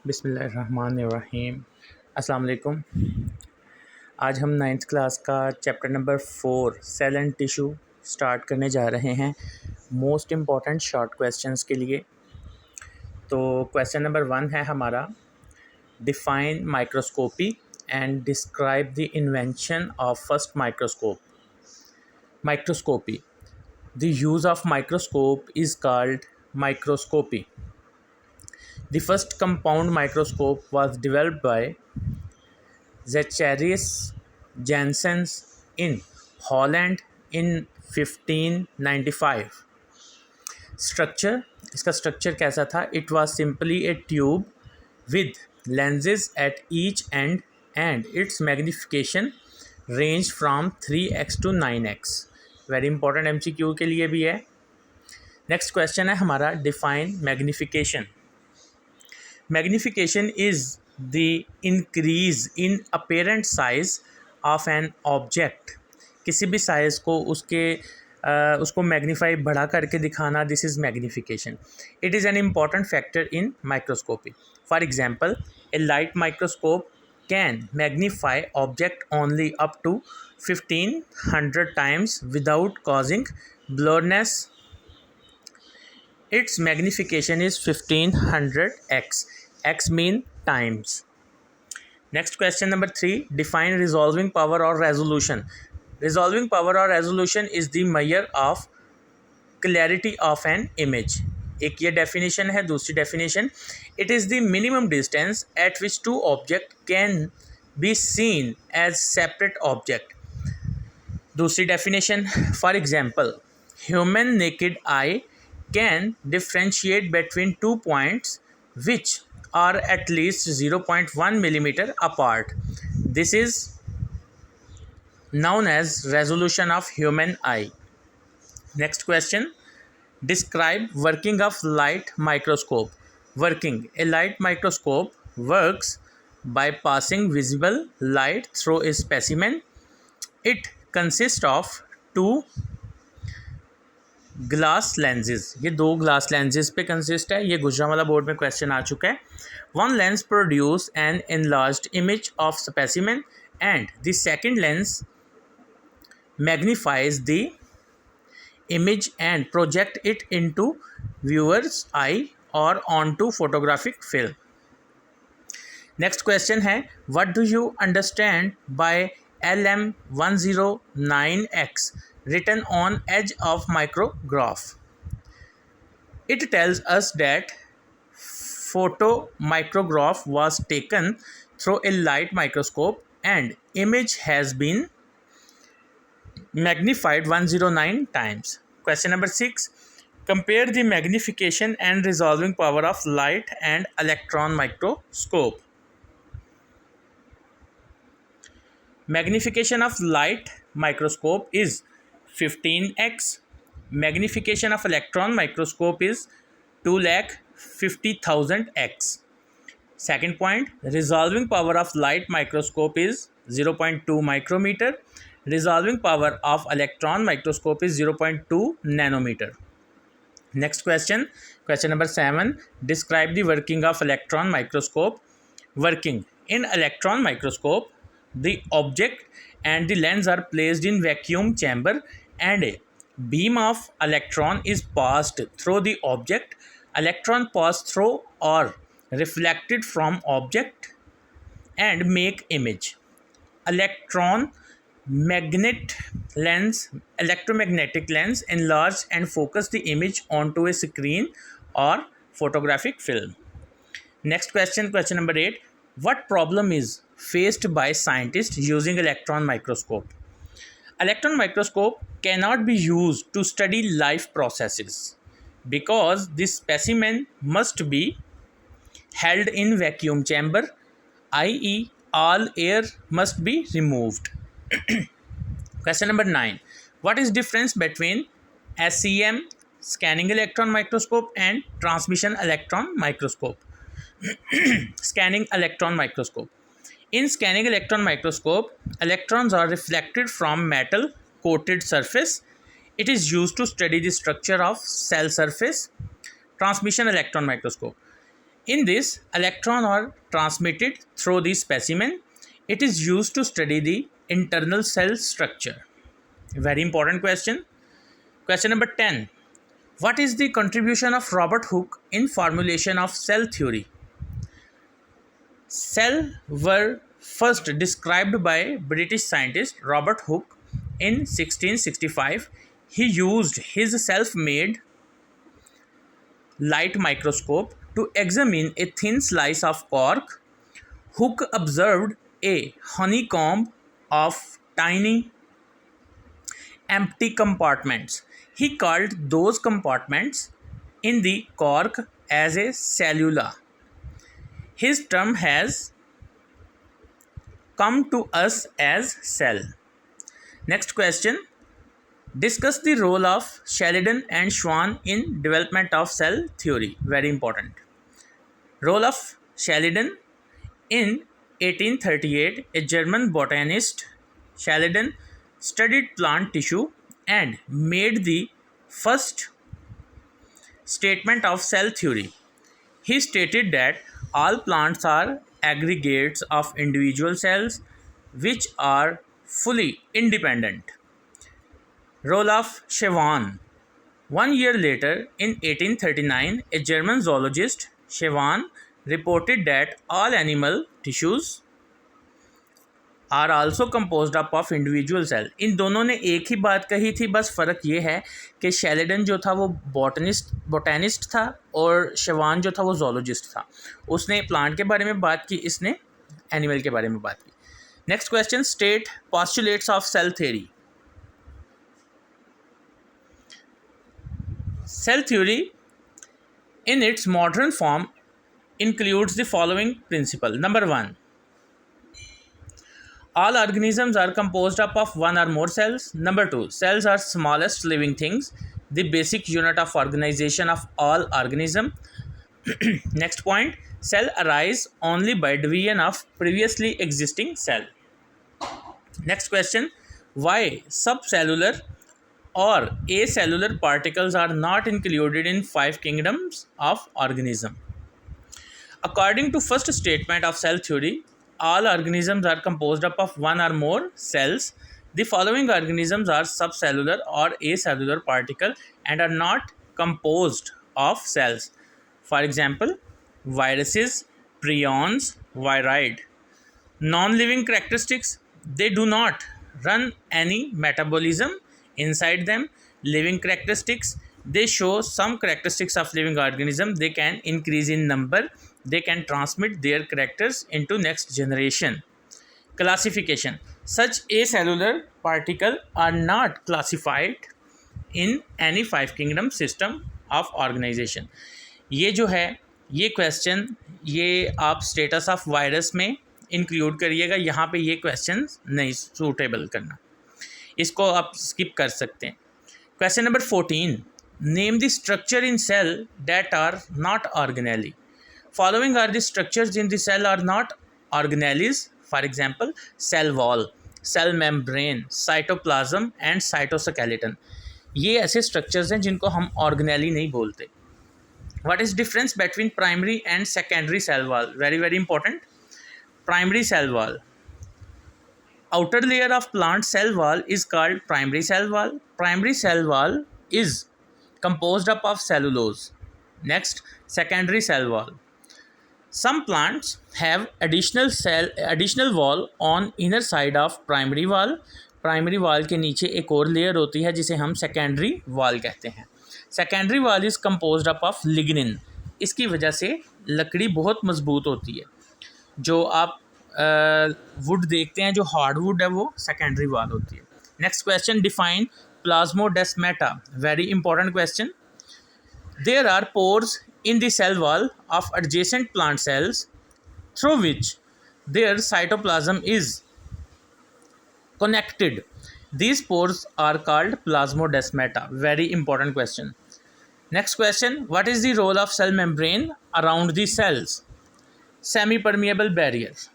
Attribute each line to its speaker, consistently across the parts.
Speaker 1: बिस्मिल्लाहिर्रहमानिर्रहीम। अस्सलाम वालेकुम। आज हम नाइन्थ क्लास का chapter number 4 cell and tissue start करने जा रहे हैं मोस्ट इम्पॉर्टेंट शॉर्ट क्वेश्चंस के लिए। तो क्वेश्चन नंबर 1 है हमारा, define microscopy and describe the invention of first microscope. Microscopy, the use of microscope is called microscopy. The first compound microscope was developed by Zacharias Janssen in Holland in 1595. Structure, इसका structure कैसा था? It was simply a tube with lenses at each end and its magnification ranged from 3x to 9x. Very important MCQ के लिए भी है. Next question है हमारा, define magnification. Magnification is the increase in apparent size of an object. किसी भी size को उसको मैग्नीफाई बढ़ा करके दिखाना, this is magnification. It is an important factor in microscopy. For example, a light microscope can magnify object only up to 1500 times without causing blurriness. Its magnification is 1500x. X mean times. Next question number 3. Define resolving power or resolution. Resolving power or resolution is the measure of clarity of an image. एक ये definition है. दूसरी definition, it is the minimum distance at which two objects can be seen as separate object. दूसरी definition, for example, human naked eye can differentiate between 2 points which are at least 0.1 millimeter apart. This is known as resolution of human eye. Next question, describe working of light microscope. Working, a light microscope works by passing visible light through a specimen. It consists of two glass lenses. ये दो glass lenses पे consist है. ये Gujranwala board में question आ चुका है. One lens produce an enlarged image of specimen and the second lens magnifies the image and project it into viewer's eye or on to photographic film. Next question है, what do you understand by LM109X written on edge of micrograph? It tells us that photomicrograph was taken through a light microscope and image has been magnified 109 times. Question number 6. Compare the magnification and resolving power of light and electron microscope. Magnification of light microscope is 15x. Magnification of electron microscope is 2,50,000x. Second point, resolving power of light microscope is 0.2 micrometer. Resolving power of electron microscope is 0.2 nanometer. Next question, question number 7. Describe the working of electron microscope. Working, in electron microscope, the object and the lens are placed in vacuum chamber and a beam of electron is passed through the object. Electron pass through or reflected from object and make image. Electromagnetic lens enlarge and focus the image onto a screen or photographic film. Next question, question number 8. What problem is faced by scientists using electron microscope? Electron microscope cannot be used to study life processes because the specimen must be held in vacuum chamber, i.e. all air must be removed. Question number 9. What is difference between SEM, scanning electron microscope, and transmission electron microscope? Scanning electron microscope. In scanning electron microscope, electrons are reflected from metal coated surface. It is used to study the structure of cell surface. Transmission electron microscope. In this, electrons are transmitted through the specimen. It is used to study the internal cell structure. Very important question. Question number 10. What is the contribution of Robert Hooke in formulation of cell theory? Cells were first described by British scientist Robert Hooke in 1665. He used his self-made light microscope to examine a thin slice of cork. Hooke observed a honeycomb of tiny empty compartments. He called those compartments in the cork as a cellula. His term has come to us as cell. Next question. Discuss the role of Sheridan and Schwann in development of cell theory. Very important. Role of Sheridan. In 1838, a German botanist, Sheridan, studied plant tissue and made the first statement of cell theory. He stated that all plants are aggregates of individual cells which are fully independent. Role of Schwann. 1 year later, in 1839, a German zoologist, Schwann, reported that all animal tissues are also composed up of individual cell. इन दोनों ने एक ही बात कही थी, बस फ़र्क ये है कि शेरिडन जो था वो बोटेनिस्ट था और शवान जो था वो जोलॉजिस्ट था. उसने प्लांट के बारे में बात की, इसने एनिमल के बारे में बात की. Next question. State postulates of cell theory. Cell theory in its modern form includes the following principle. Number 1. All organisms are composed up of one or more cells. Number 2. Cells are smallest living things, the basic unit of organization of all organisms. Next point. Cell arise only by division of previously existing cell. Next question. Why subcellular or acellular particles are not included in 5 kingdoms of organism? According to first statement of cell theory, all organisms are composed up of one or more cells. The following organisms are subcellular or acellular particle and are not composed of cells. For example, viruses, prions, viridae. Non-living characteristics, they do not run any metabolism inside them. Living characteristics, they show some characteristics of living organism. They can increase in number. They can transmit their characters into next generation. Classification. Such acellular particles are not classified in any 5 kingdom system of organization. ये जो है ये question ये आप status of virus में include करिएगा. यहाँ पे ये क्वेश्चन नहीं सूटेबल करना, इसको आप स्किप कर सकते हैं. Question number 14. Name the structure in cell that are not organelle. Following are the structures in the cell are not organelles. For example, cell wall, cell membrane, cytoplasm and cytoskeleton. ये ऐसे structures हैं जिनको हम organelle नहीं बोलते. What is difference between primary and secondary cell wall? Very very important. Primary cell wall. Outer layer of plant cell wall is called primary cell wall. Primary cell wall is composed up of cellulose. Next, secondary cell wall. Some plants have additional wall on inner side of primary wall. Primary wall के नीचे एक और layer होती है जिसे हम secondary wall कहते हैं. Secondary wall is composed up of lignin. इसकी वजह से लकड़ी बहुत मजबूत होती है. जो आप वुड देखते हैं, जो हार्ड वुड है, वो सेकेंडरी वॉल होती है. Next question. Define plasmodesmata. Very important question. There are pores in the cell wall of adjacent plant cells through which their cytoplasm is connected. These pores are called plasmodesmata. Very important question. Next question. What is the role of cell membrane around the cells? Semi permeable barrier.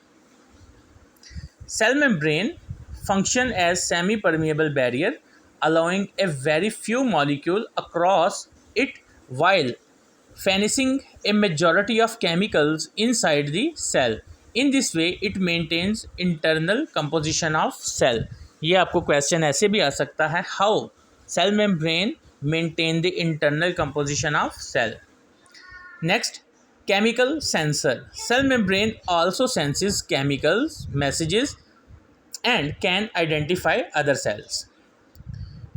Speaker 1: Cell membrane function as semi-permeable barrier, allowing a very few molecule across it while finishing a majority of chemicals inside the cell. In this way it maintains internal composition of cell. ये आपको question ऐसे भी आ सकता है, how cell membrane maintain the internal composition of cell. Next, chemical sensor. Cell membrane also senses chemicals messages and can identify other cells.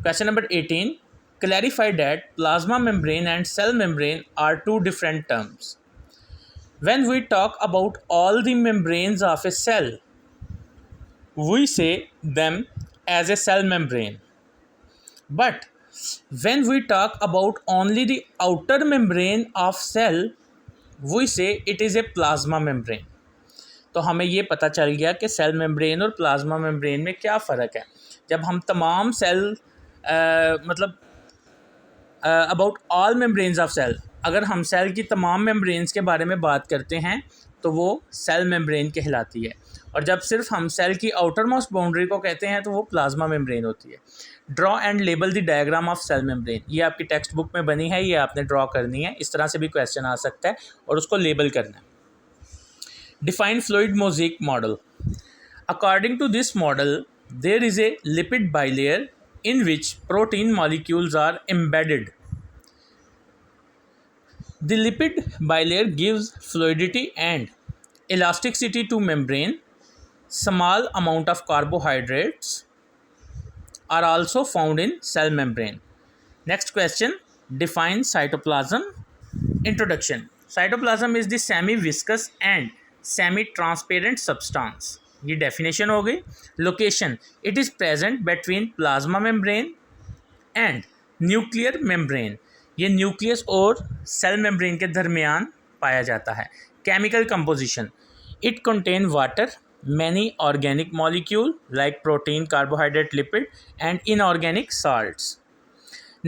Speaker 1: Question number 18. Clarify that plasma membrane and cell membrane are two different terms. When we talk about all the membranes of a cell, we say them as a cell membrane. But when we talk about only the outer membrane of cell, we say it is a plasma membrane. तो हमें ये पता चल गया कि cell membrane और plasma membrane में क्या फ़र्क है. जब हम तमाम सेल मतलब about all membranes of cell, अगर हम सेल की तमाम मेम्ब्रेन्स के बारे में बात करते हैं तो वो सेल मेम्ब्रेन कहलाती है, और जब सिर्फ हम सेल की आउटर मोस्ट बाउंड्री को कहते हैं तो वो प्लाज्मा मेम्ब्रेन होती है. Draw and label the diagram of cell membrane. ये आपकी टेक्स्ट बुक में बनी है, ये आपने ड्रॉ करनी है. इस तरह से भी क्वेश्चन आ सकता है और उसको लेबल करना है. Define fluid mosaic model. According to this model, there is a lipid bilayer in which protein molecules are embedded. The lipid bilayer gives fluidity and elasticity to membrane. Small amount of carbohydrates are also found in cell membrane. Next question, define cytoplasm. Introduction. Cytoplasm is the semi-viscous and semi-transparent substance. ये definition हो गई. Location. It is present between plasma membrane and nuclear membrane. ये nucleus और cell membrane के दरमियान पाया जाता है. Chemical composition. It contain water, many organic molecule like protein, carbohydrate, lipid and inorganic salts.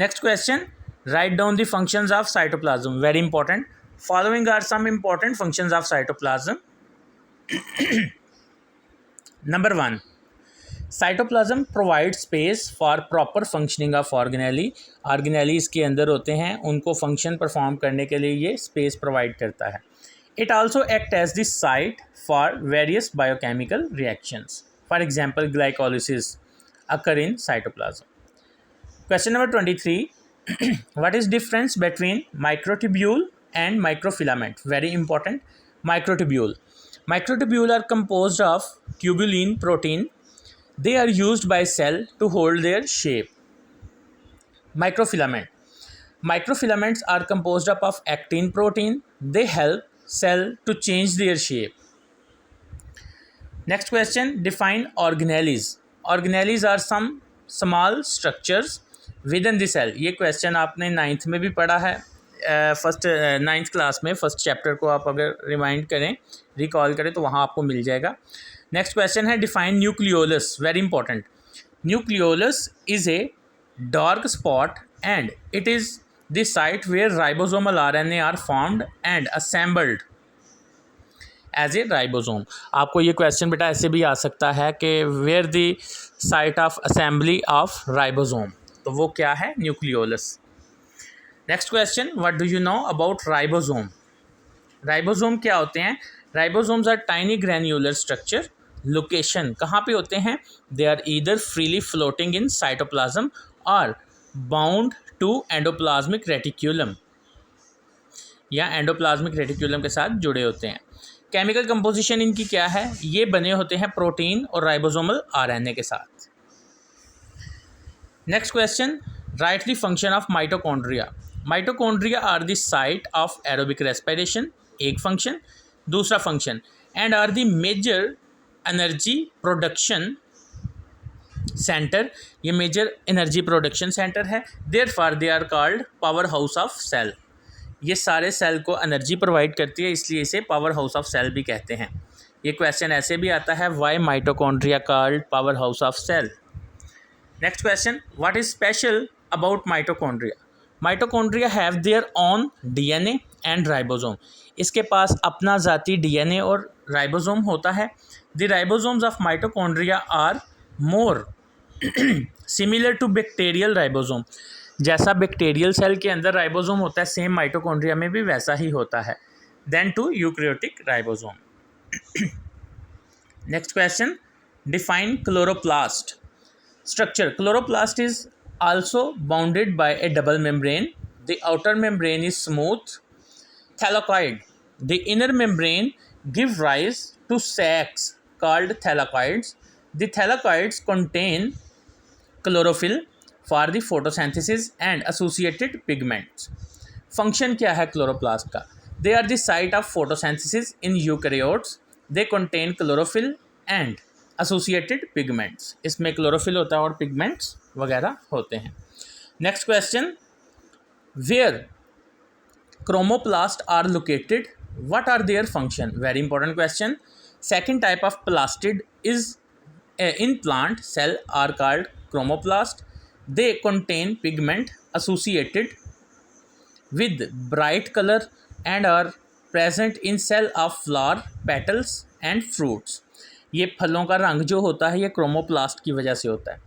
Speaker 1: Next question. Write down the functions of cytoplasm. Very important. Following are some important functions of cytoplasm. Number 1. Cytoplasm provides space for proper functioning of organelle. Organelle इसके अंदर होते हैं, उनको function perform करने के लिए ये space provide करता है. It also acts as the site for various biochemical reactions. For example, glycolysis occur in cytoplasm. Question number 23. What is difference between microtubule and microfilament? Very important. Microtubule. Microtubule are composed of tubulin protein. They are used by cell to hold their shape. Microfilament. Microfilaments are composed up of actin protein. They help cell to change their shape. Next question. Define organelles. Organelles are some small structures within the cell. ये question आपने 9th में भी पढ़ा है. First 9th class में first chapter को आप अगर रिमाइंड करें, रिकॉल करें तो वहाँ आपको मिल जाएगा. नेक्स्ट क्वेश्चन है define nucleolus. Very important. Nucleolus is a dark spot and it is the site where ribosomal RNA are formed and assembled as a ribosome. आपको ये क्वेश्चन बेटा ऐसे भी आ सकता है कि where the site of assembly of ribosome, तो वो क्या है? Nucleolus. Next question, what do you know about ribosome? Ribosome क्या होते हैं? Ribosomes are tiny granular structure. Location कहाँ पे होते हैं? They are either freely floating in cytoplasm और बाउंड टू एंडोप्लाज्मिक रेटिक्यूलम, या एंडोप्लाज्मिक रेटिक्यूलम के साथ जुड़े होते हैं. केमिकल कंपोजिशन इनकी क्या है? ये बने होते हैं प्रोटीन और राइबोसोमल RNA के साथ. Next question, write the function of mitochondria. Mitochondria are the site of aerobic respiration, एक फंक्शन. दूसरा function, and are the major energy production centre, ये मेजर एनर्जी प्रोडक्शन सेंटर है. Therefore they are called power house of cell. ये सारे cell को energy provide करती है, इसलिए इसे पावर हाउस ऑफ सेल भी कहते हैं. ये क्वेश्चन ऐसे भी आता है, why mitochondria called power house of cell. Next question, what is special about mitochondria? Mitochondria have their own DNA and ribosome. इसके पास अपना ज़ाती DNA और राइबोसोम होता है. The ribosomes of mitochondria are more similar to bacterial ribosome. जैसा bacterial cell के अंदर राइबोसोम होता है, सेम माइटोकॉन्ड्रिया में भी वैसा ही होता है। Then to eukaryotic ribosome. Next question, define chloroplast structure. Chloroplast is also bounded by a double membrane. The outer membrane is smooth thylakoid. The inner membrane give rise to sacs called thylakoids. The thylakoids contain chlorophyll for the photosynthesis and associated pigments. Function क्या है chloroplast का? They are the site of photosynthesis in eukaryotes. They contain chlorophyll and associated pigments. इसमें chlorophyll होता है और pigments वगैरह होते हैं। Next question, where chromoplast are located, what are their function? Very important question. Second type of plastid is in plant cell are called chromoplast. They contain pigment associated with bright color and are present in cell of flower, petals and fruits. ये फलों का रंग जो होता है ये chromoplast की वजह से होता है।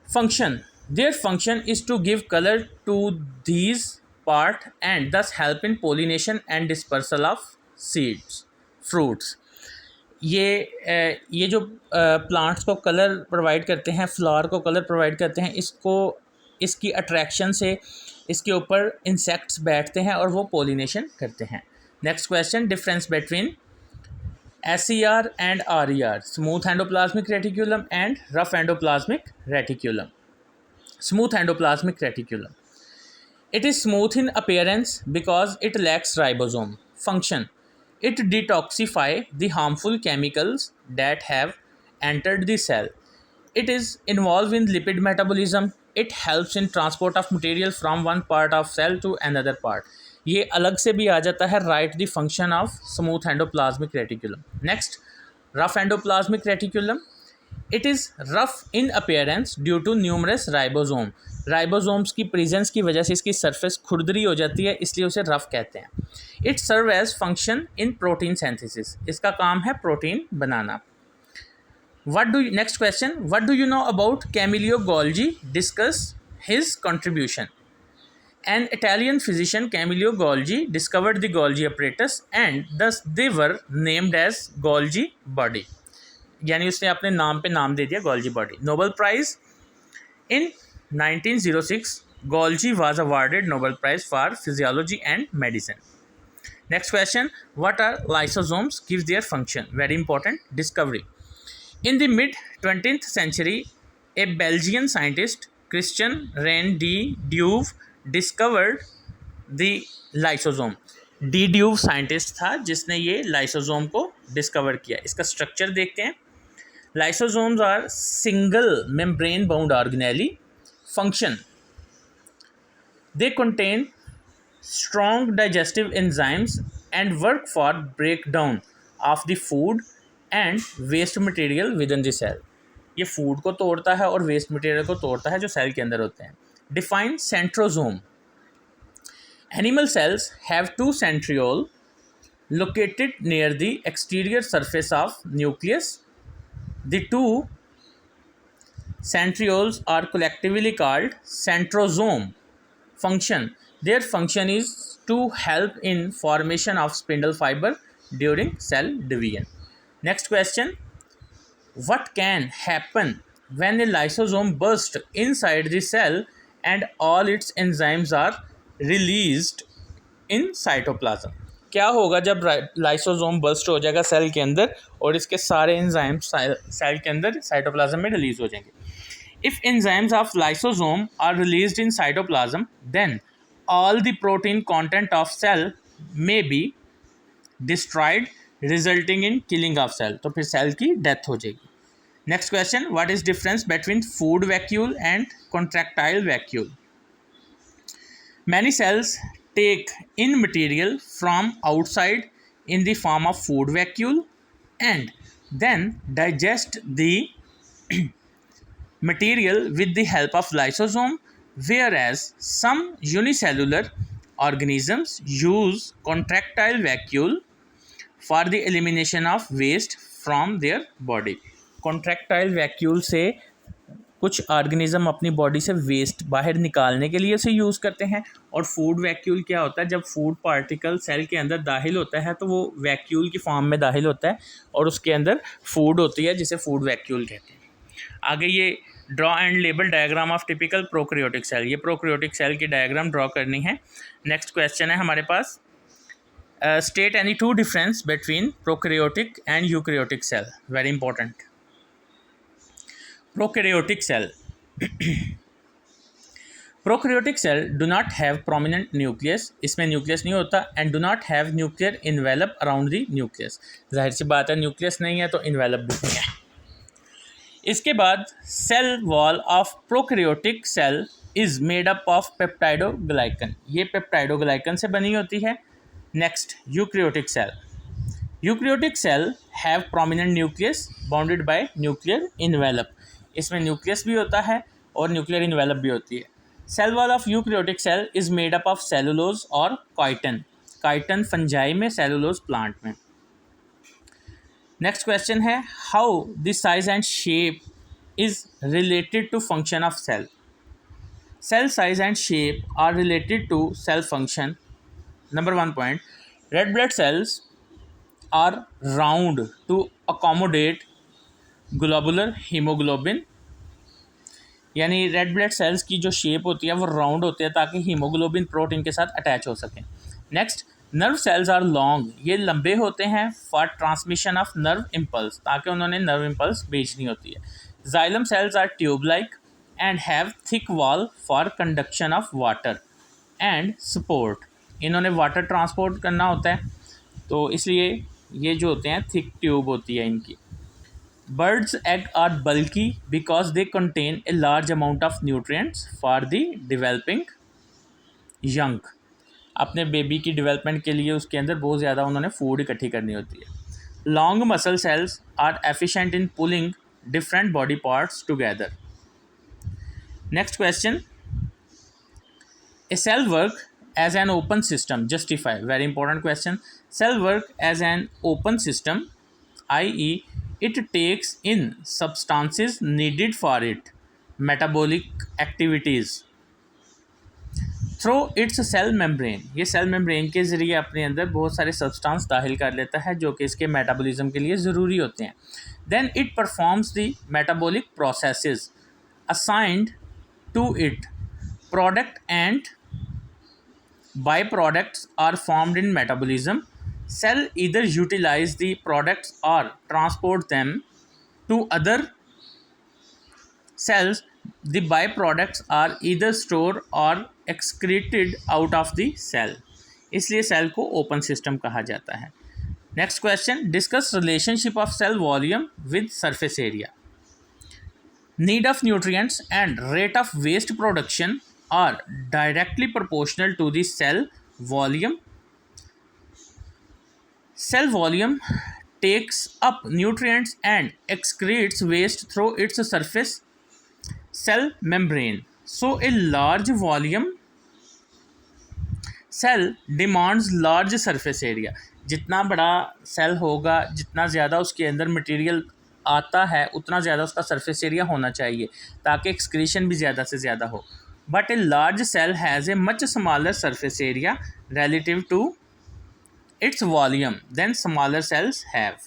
Speaker 1: Function, their function is to give colour to these part and thus help in pollination and dispersal of seeds, fruits. ये जो प्लांट्स को कलर प्रोवाइड करते हैं, फ्लावर को कलर प्रोवाइड करते हैं, इसकी अट्रैक्शन से इसके ऊपर इंसेक्ट्स बैठते हैं और वो पोलिनेशन करते हैं। Next question, difference between SER and RER, smooth endoplasmic reticulum and rough endoplasmic reticulum. Smooth endoplasmic reticulum. It is smooth in appearance because it lacks ribosome. Function, it detoxify the harmful chemicals that have entered the cell. It is involved in lipid metabolism. It helps in transport of material from one part of cell to another part. ये अलग से भी आ जाता है। Write the function of smooth endoplasmic reticulum. Next, rough endoplasmic reticulum. It is rough in appearance due to numerous ribosome. Ribosomes की presence की वजह से इसकी सरफेस खुरदरी हो जाती है, इसलिए उसे रफ कहते हैं। It serve as function in protein synthesis. इसका काम है प्रोटीन बनाना। Next question, what do you know about Camillo Golgi? Discuss his contribution. An Italian physician, Camillo Golgi, discovered the Golgi apparatus and thus they were named as Golgi body. यानी उसने अपने नाम पे नाम दे दिया Golgi body. Nobel Prize in 1906, Golgi was awarded Nobel Prize for Physiology and Medicine. Next question, what are lysosomes? Gives their function. Very important discovery. In the mid-20th century, a Belgian scientist, Christian René de Duve, discovered the lysosome. De Duve scientist था जिसने ये lysosome को discover किया। इसका structure देखते हैं। Lysosomes are single membrane bound organelle. Function, they contain strong digestive enzymes and work for breakdown of the food and waste material within the cell. ये food को तोड़ता है और वेस्ट मटेरियल को तोड़ता है जो सेल के अंदर होते हैं। Define centrosome. Animal cells have to centriole located near the exterior surface of nucleus. The two centrioles are collectively called centrosome. Function, their function is to help in formation of spindle fiber during cell division. Next question, what can happen when a lysosome bursts inside the cell and all its enzymes are released in cytoplasm? क्या होगा जब lysosome burst हो जाएगा cell के अंदर और इसके सारे एंजाइम्स सेल के अंदर साइटोप्लाज्म में रिलीज हो जाएंगे? If enzymes of lysosome are released in cytoplasm then all the protein content of cell may be destroyed resulting in killing of cell. तो फिर सेल की डेथ हो जाएगी। Next question, what is difference between food vacuole and contractile vacuole? Many cells take in material from outside in the form of food vacuole and then digest the material with the help of lysosome, whereas some unicellular organisms use contractile vacuole for the elimination of waste from their body. Contractile vacuole से कुछ organism अपनी body से waste बाहर निकालने के लिए उसे use करते हैं। और फूड वैक्यूल क्या होता है, जब फूड पार्टिकल सेल के अंदर दाखिल होता है तो वो वैक्यूल की फॉर्म में दाखिल होता है और उसके अंदर फूड होती है जिसे फूड वैक्यूल कहते हैं। आगे ये draw and label diagram of typical prokaryotic cell, ये प्रोकैरियोटिक सेल की डायग्राम ड्रॉ करनी है। नेक्स्ट क्वेश्चन है हमारे पास, state any two difference between prokaryotic and eukaryotic cell, very important. Prokaryotic cell, prokaryotic cell do not have prominent nucleus, इसमें nucleus नहीं होता, and do not have nuclear envelope around the nucleus, जाहिर सी बात है न्यूक्लियस नहीं है तो इन्वेलप भी नहीं है। इसके बाद cell wall of prokaryotic cell is made up of peptidoglycan, ये पेप्टाइडोग्लाइकन से बनी होती है। Next eukaryotic cell, eukaryotic cell have prominent nucleus bounded by nuclear envelope, इसमें न्यूक्लियस भी होता है और न्यूक्लियर इन्वेलप भी होती है। Cell wall of eukaryotic cell is made up of cellulose और काइटन, काइटन फंजाई में, सेलुलोज प्लांट में। नेक्स्ट क्वेश्चन है, how the size and shape is related to function of cell, cell size and shape are related to cell function. Number 1 point, red blood cells are round to accommodate globular haemoglobin, यानी red blood cells की जो shape होती है वो round होती है ताकि haemoglobin protein के साथ अटैच हो सके। Next, nerve cells are long, ये लंबे होते हैं for transmission of nerve impulse, ताकि उन्होंने नर्व इम्पल्स भेजनी होती है। Xylem cells are tube like and have thick wall for conduction of water and support, इन्होंने वाटर ट्रांसपोर्ट करना होता है तो इसलिए ये जो होते हैं थिक ट्यूब होती है इनकी। Birds egg are bulky because they contain a large amount of nutrients for the developing young, अपने बेबी की डेवलपमेंट के लिए उसके अंदर बहुत ज़्यादा उन्होंने फूड इकट्ठी करनी होती है। Long muscle cells are efficient in pulling different body parts together. Next question, a cell work as an open system, justify, very important question, cell work as an open system, i.e. it takes in substances needed for it metabolic activities through its cell membrane, ये cell membrane के ज़रिए अपने अंदर बहुत सारे substance दाखिल कर लेता है जो कि इसके मेटाबॉलिज्म के लिए ज़रूरी होते हैं। Then it performs the metabolic processes assigned to it, product and byproducts are formed in metabolism. Cell either utilize the products or transport them to other cells. The byproducts are either stored or excreted out of the cell. इसलिए cell को open system कहा जाता है। Next question, discuss relationship of cell volume with surface area. Need of nutrients and rate of waste production are directly proportional to the cell volume. Cell volume takes up nutrients and excretes waste through its surface cell membrane. So a large volume cell demands large surface area. जितना बड़ा cell होगा, जितना ज़्यादा उसके अंदर material आता है उतना ज़्यादा उसका सरफेस एरिया होना चाहिए ताकि एक्सक्रीशन भी ज़्यादा से ज़्यादा हो। But a large cell has a much smaller surface area relative to its volume than smaller cells have.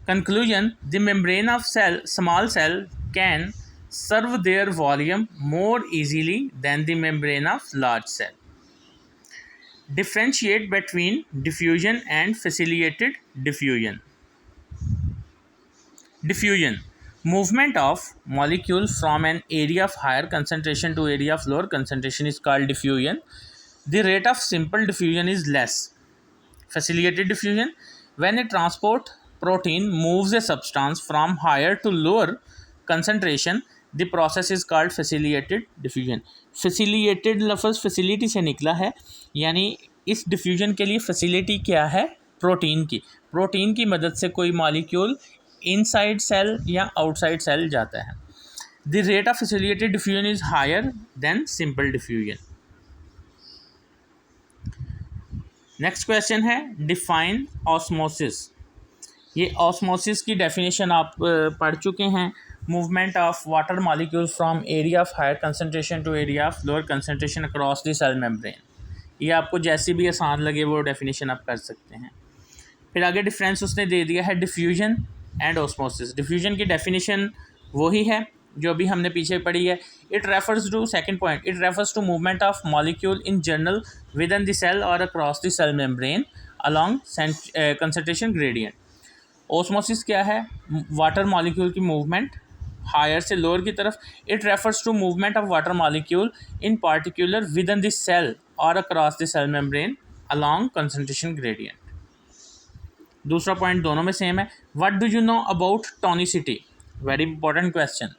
Speaker 1: Conclusion, the membrane of small cell can serve their volume more easily than the membrane of large cell. Differentiate between diffusion and facilitated diffusion. Diffusion, movement of molecule from an area of higher concentration to area of lower concentration is called diffusion. The rate of simple diffusion is less. Facilitated diffusion, when a transport protein moves a substance from higher to lower concentration, the process is called facilitated diffusion. Facilitated लफ्ज़ facility से निकला है, यानी इस diffusion के लिए facility क्या है, प्रोटीन की मदद से कोई मॉलिक्यूल इनसाइड सेल या आउटसाइड सेल जाता है। The rate of facilitated diffusion is higher than simple diffusion. Next question है, डिफाइन ऑस्मोसिस। ये ऑस्मोसिस की डेफिनेशन आप पढ़ चुके हैं movement of water molecules from area of higher concentration to area of lower concentration across the cell membrane. ये आपको जैसी भी आसान लगे वो डेफिनेशन आप कर सकते हैं. फिर आगे डिफरेंस उसने दे दिया है डिफ्यूजन एंड ऑस्मोसिस. डिफ्यूजन की डेफिनेशन वही है जो अभी हमने पीछे पढ़ी है. It refers to second point, it refers to movement of molecule in general within the cell or across the cell membrane along concentration gradient. Osmosis क्या है? वाटर मॉलिक्यूल की मूवमेंट हायर से लोअर की तरफ. It refers to movement of water molecule in particular within the cell or across the cell membrane along concentration gradient. दूसरा point दोनों में same है. What do you know about tonicity? Very important question.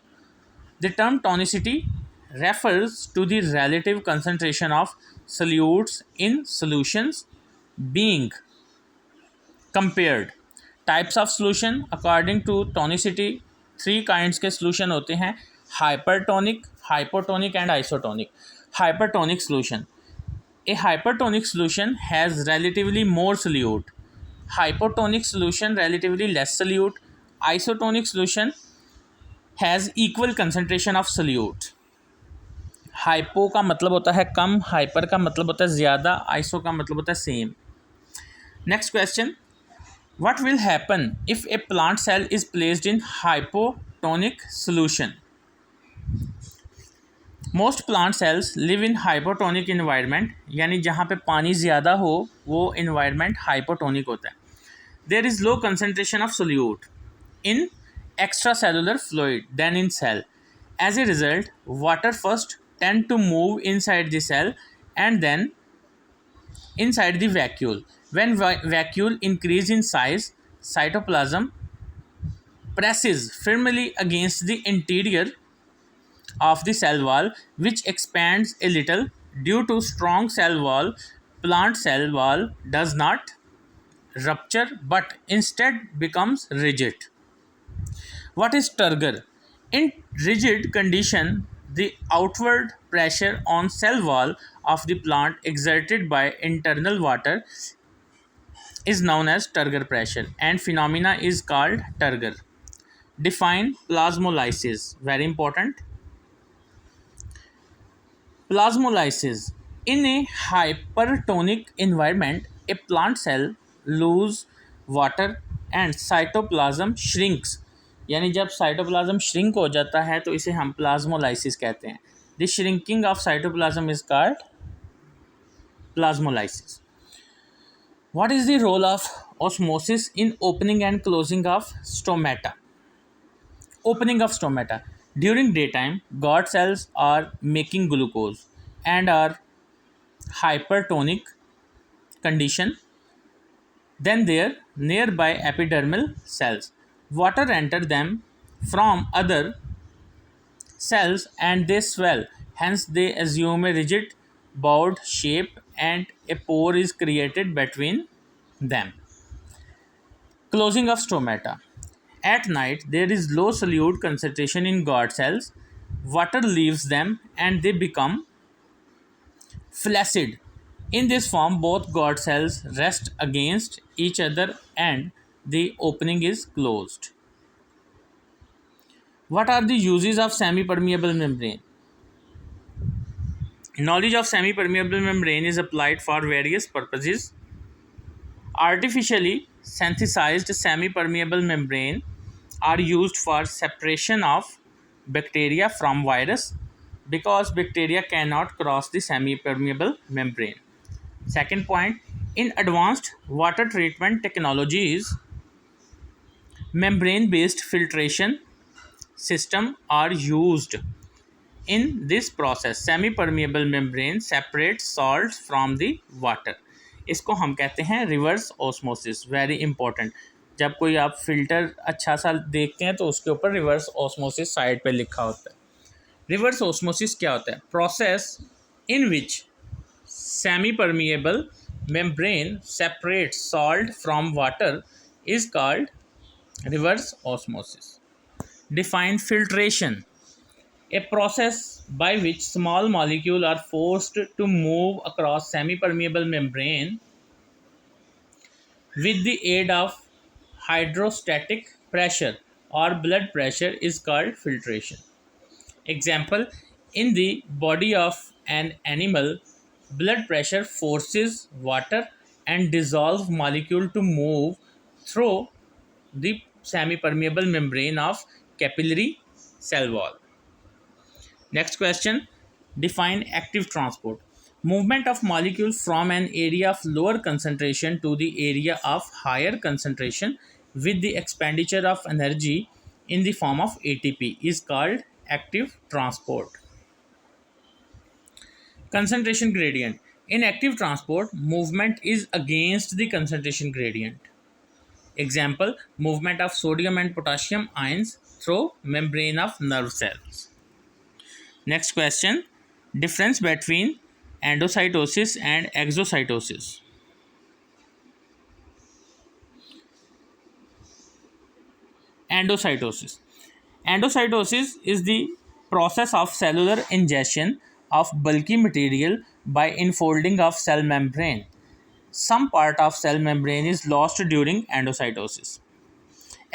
Speaker 1: The term tonicity refers to the relative concentration of solutes in solutions being compared. Types of solution according to tonicity, 3 kinds के solution होते हैं: hypertonic, hypotonic and isotonic. Hypertonic solution. A hypertonic solution has relatively more solute. Hypotonic solution relatively less solute. Isotonic solution has equal concentration of solute. Hypo का मतलब होता है कम, hyper का मतलब होता है ज़्यादा, आइसो का मतलब होता है same. Next question. What will happen if a plant cell is placed in hypotonic solution? Most plant cells live in hypotonic environment, यानी जहाँ पे पानी ज़्यादा हो वो इन्वायरमेंट हाइपोटोनिक होता है. There is low concentration of solute in extra cellular fluid than in cell. As a result water first tend to move inside the cell and then inside the vacuole. When vacuole increase in size, cytoplasm presses firmly against the interior of the cell wall, which expands a little. Due to strong cell wall, plant cell wall does not rupture but instead becomes rigid. What is turgor? In rigid condition, the outward pressure on cell wall of the plant exerted by internal water is known as turgor pressure and phenomena is called turgor. Define plasmolysis. Very important. Plasmolysis. In a hypertonic environment, a plant cell lose water and cytoplasm shrinks. यानी जब cytoplasm shrink हो जाता है तो इसे हम plasmolysis कहते हैं. The shrinking of cytoplasm is called plasmolysis. What is the role of osmosis in opening and closing of stomata? Opening of stomata. During day time guard cells are making glucose and are hypertonic condition. Then their nearby epidermal cells. Water enter them from other cells and they swell. Hence they assume a rigid bowed shape and a pore is created between them. Closing of stomata. At night there is low solute concentration in guard cells. Water leaves them and they become flaccid. In this form, both guard cells rest against each other and the opening is closed. What are the uses of semi-permeable membrane? Knowledge of semi-permeable membrane is applied for various purposes. Artificially synthesized semi-permeable membrane are used for separation of bacteria from virus because bacteria cannot cross the semi-permeable membrane. Second point, in advanced water treatment technologies, membrane-based filtration system are used. In this process, semi-permeable membrane separates salts from the water. इसको हम कहते हैं reverse osmosis. Very important. जब कोई आप filter अच्छा सा देखते हैं तो उसके ऊपर रिवर्स ऑस्मोसिस साइड पे लिखा होता है. रिवर्स ऑस्मोसिस क्या होता है? Process in which semi-permeable membrane separates salt from water is called reverse osmosis. Define filtration. A process by which small molecules are forced to move across semi-permeable membrane with the aid of hydrostatic pressure or blood pressure is called filtration. Example, in the body of an animal, blood pressure forces water and dissolved molecule to move through the semi-permeable membrane of capillary cell wall. Next question, define active transport. Movement of molecules from an area of lower concentration to the area of higher concentration with the expenditure of energy in the form of ATP is called active transport. Concentration gradient. In active transport, movement is against the concentration gradient. Example, movement of sodium and potassium ions through membrane of nerve cells. Next question, difference between endocytosis and exocytosis. Endocytosis. Endocytosis is the process of cellular ingestion of bulky material by enfolding of cell membrane. Some part of cell membrane is lost during endocytosis.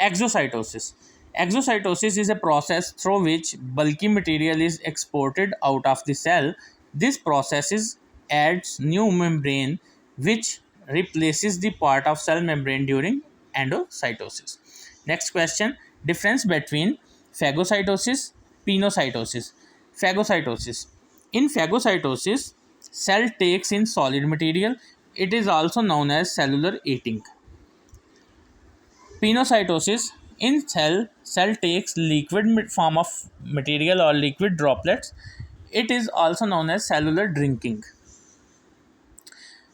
Speaker 1: Exocytosis. Exocytosis is a process through which bulky material is exported out of the cell. This process adds new membrane which replaces the part of cell membrane during endocytosis. Next question, difference between phagocytosis, pinocytosis. Phagocytosis. In phagocytosis, cell takes in solid material. It is also known as cellular eating. Pinocytosis, in cell takes liquid form of material or liquid droplets. It is also known as cellular drinking.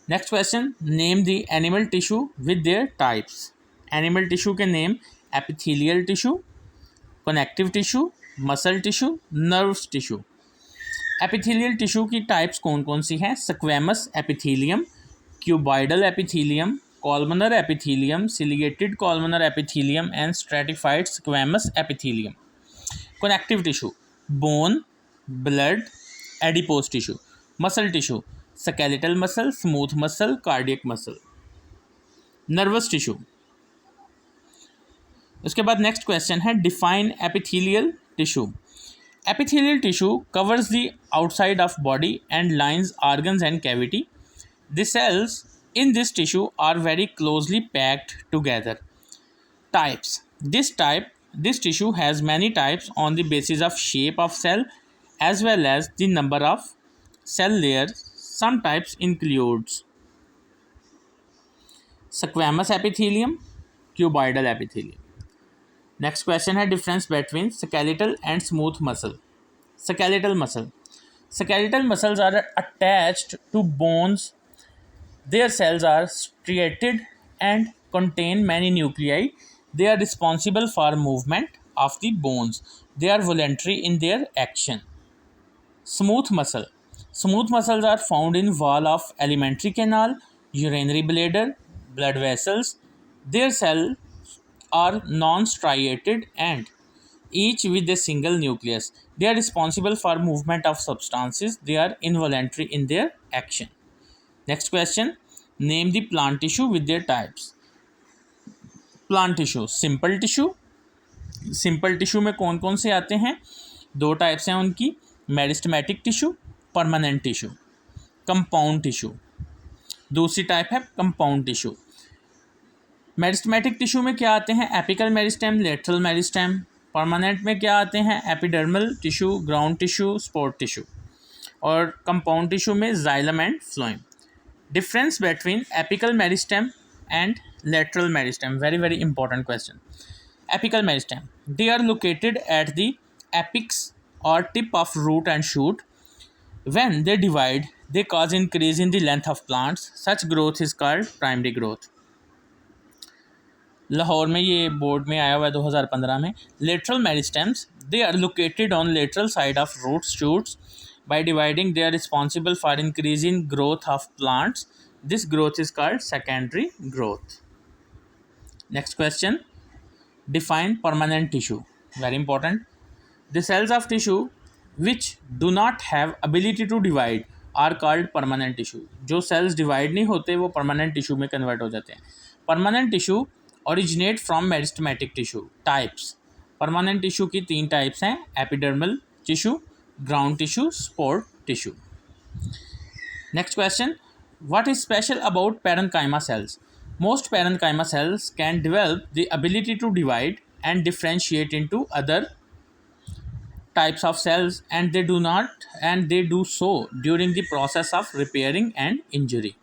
Speaker 1: Next question, name the animal tissue with their types. Animal tissue के name epithelial tissue, connective tissue, muscle tissue, nerves tissue. Epithelial tissue की types कौन कौन सी हैं? Squamous epithelium, cuboidal epithelium, columnar epithelium, ciliated columnar epithelium and stratified squamous epithelium. Connective tissue, bone, blood, adipose tissue. Muscle tissue, skeletal muscle, smooth muscle, cardiac muscle. Nervous tissue. उसके बाद next question है, define epithelial tissue. Epithelial tissue covers the outside of body and lines organs and cavity. The cells in this tissue are very closely packed together. Types. This tissue has many types on the basis of shape of cell as well as the number of cell layers. Some types includes squamous epithelium, cuboidal epithelium. Next question है, difference between skeletal and smooth muscle. Skeletal muscle. Skeletal muscles are attached to bones. Their cells are striated and contain many nuclei. They are responsible for movement of the bones. They are voluntary in their action. Smooth muscle. Smooth muscles are found in wall of alimentary canal, urinary bladder, blood vessels. Their cells are non-striated and each with a single nucleus. They are responsible for movement of substances. They are involuntary in their action. Next question, name the plant tissue with their types. Plant tissue, simple tissue. Simple tissue में कौन कौन से आते हैं? दो types हैं उनकी, meristematic tissue, permanent tissue. Compound tissue दूसरी टाइप है कंपाउंड टिश्यू. मेरिस्टेमेटिक टिश्यू में क्या आते हैं? Apical meristem, lateral meristem. Permanent में क्या आते हैं? Epidermal tissue, ground tissue, spore tissue. और कंपाउंड टिश्यू में xylem and phloem. Difference between apical meristem and lateral meristem, very very important question. Apical meristem, they are located at the apex or tip of root and shoot. When they divide, they cause increase in the length of plants. Such growth is called primary growth. Lahore में ये board में आया हुआ है 2015 में. Lateral meristems, they are located on lateral side of roots, shoots. By dividing, they are responsible for increasing growth of plants. This growth is called secondary growth. Next question, define permanent tissue. Very important. The cells of tissue which do not have ability to divide are called permanent tissue. जो cells divide नहीं होते वो permanent tissue में convert हो जाते हैं. Permanent tissue originate from meristematic tissue. Types. Permanent tissue की 3 types हैं, epidermal tissue, ground tissue, spore tissue. Next question, what is special about parenchyma cells? Most parenchyma cells can develop the ability to divide and differentiate into other types of cells, and they do so during the process of repairing and injury.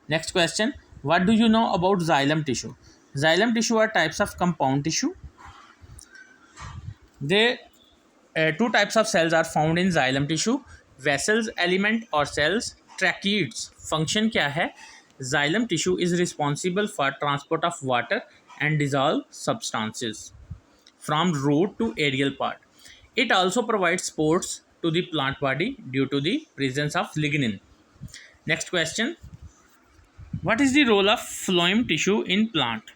Speaker 1: Next question, what do you know about xylem tissue? Xylem tissue are types of compound tissue. They two types of cells are found in xylem tissue, vessels element or cells, tracheids. Function क्या है? Xylem tissue is responsible for transport of water and dissolved substances from root to aerial part. It also provides supports to the plant body due to the presence of lignin. Next question, what is the role of phloem tissue in plant?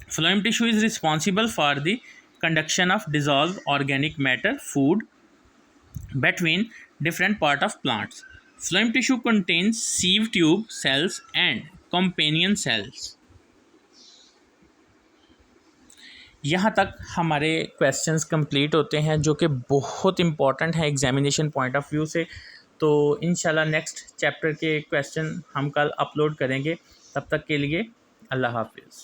Speaker 1: Phloem tissue is responsible for the conduction of dissolved organic matter, food, between different part of plants. Phloem tissue contains sieve tube cells and companion cells. यहाँ तक हमारे questions complete होते हैं जो कि बहुत important है examination point of view से। तो इंशाल्लाह नेक्स्ट चैप्टर के क्वेश्चन हम कल अपलोड करेंगे। तब तक के लिए अल्लाह हाफिज़।